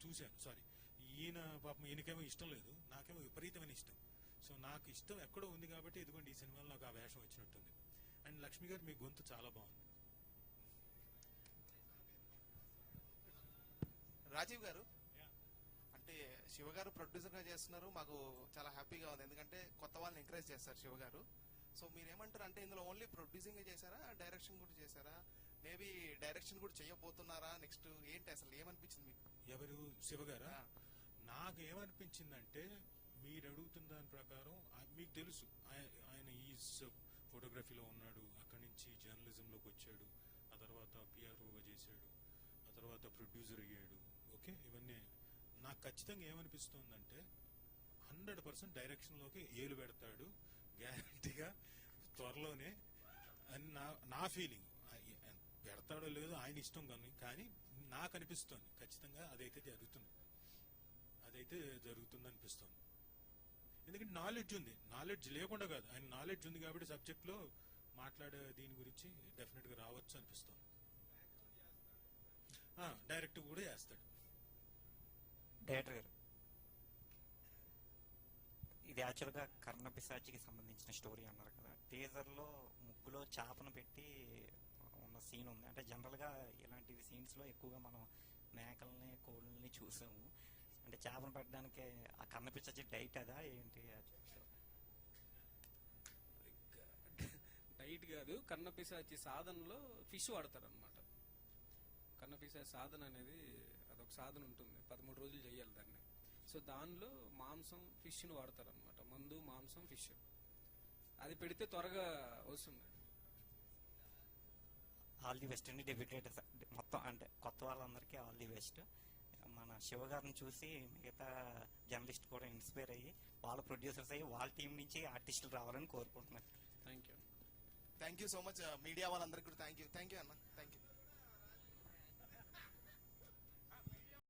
చూశాను. సారీ, ఈయనకేమో ఇష్టం లేదు, నాకేమో విపరీతమైన ఇష్టం. సో నాకు ఇష్టం ఎక్కడో ఉంది కాబట్టి ఇదిగోండి ఈ సినిమాలో నాకు ఆ వేషం వచ్చినట్టుంది. అండ్ లక్ష్మి గారు, మీ గొంతు చాలా బాగుంది. రాజీవ్ గారు, అంటే శివ గారు ప్రొడ్యూసర్గా చేస్తున్నారు, మాకు చాలా హ్యాపీగా ఉంది. ఎందుకంటే కొత్త వాళ్ళని ఎంకరేజ్ చేస్తారు శివ గారు. సో మీరేమంటారు, అంటే ఇందులో ఓన్లీ ప్రొడ్యూసింగ్ చేశారా, డైరెక్షన్ కూడా చేశారా? మేబీ డైరెక్షన్ కూడా చేయబోతున్నారా నెక్స్ట్? ఏంటి అసలు ఏమనిపించింది మీకు? ఎవరు, శివ గారా? నాకు ఏమనిపించిందంటే, మీరు అడుగుతున్న దాని ప్రకారం మీకు తెలుసు ఆయన ఈ ఫోటోగ్రఫీలో ఉన్నాడు, అక్కడి నుంచి జర్నలిజంలోకి వచ్చాడు, ఆ తర్వాత పిఆర్ఓగా చేశాడు, ఆ తర్వాత ప్రొడ్యూసర్ అయ్యాడు. ఓకే, ఇవన్నీ నాకు ఖచ్చితంగా ఏమనిపిస్తుందంటే 100% డైరెక్షన్లోకి ఏలు పెడతాడు గ్యారంటీగా త్వరలోనే అని నా ఫీలింగ్. పెడతాడో లేదో ఆయన ఇష్టం, కానీ నాకు అనిపిస్తుంది ఖచ్చితంగా అదైతే జరుగుతుంది అనిపిస్తుంది. ఎందుకంటే నాలెడ్జ్ ఉంది, నాలెడ్జ్ లేకుండా కాదు, ఆయన నాలెడ్జ్ ఉంది కాబట్టి సబ్జెక్ట్లో మాట్లాడే దీని గురించి డెఫినెట్గా రావచ్చు అనిపిస్తుంది. డైరెక్ట్ కూడా చేస్తాడు. డైరెక్టర్ గారు, ఇది యాక్చువల్గా కర్ణపిశాచికి సంబంధించిన స్టోరీ అన్నారు కదా. టీజర్లో ముగ్గులో చేపను పెట్టి ఉన్న సీన్ ఉంది. అంటే జనరల్గా ఇలాంటి సీన్స్లో ఎక్కువగా మనం మేకల్ని, కోళ్ళని చూసాము. అంటే చేపను పెట్టడానికి ఆ కర్ణపిశాచి డైట్ అదా ఏంటి? డైట్ కాదు, కర్ణపిశాచి సాధనలో ఫిష్ వాడతారు అనమాట. కర్ణపిశాచి సాధన అనేది అదొక సాధన ఉంటుంది, 13 రోజులు చేయాలి దాన్ని. సో దానిలో మాంసం, ఫిష్ను వాడతారు అనమాట. మందు, మాంసం, ఫిష్. అది పెడితే త్వరగా వస్తుంది. ఆల్ ది బెస్ట్ అండి డెబ్యూటేట్ మొత్తం, అంటే కొత్త వాళ్ళందరికీ ఆల్ ది బెస్ట్. మన శివ గారిని చూసి మిగతా జర్నలిస్ట్ కూడా ఇన్స్పైర్ అయ్యి వాళ్ళ ప్రొడ్యూసర్స్ అయ్యి వాళ్ళ టీం నుంచి ఆర్టిస్టులు రావాలని కోరుకుంటున్నాను. Thank you. Thank you so much media వాళ్ళందరికీ కూడా థ్యాంక్ యూ అన్న థ్యాంక్ యూ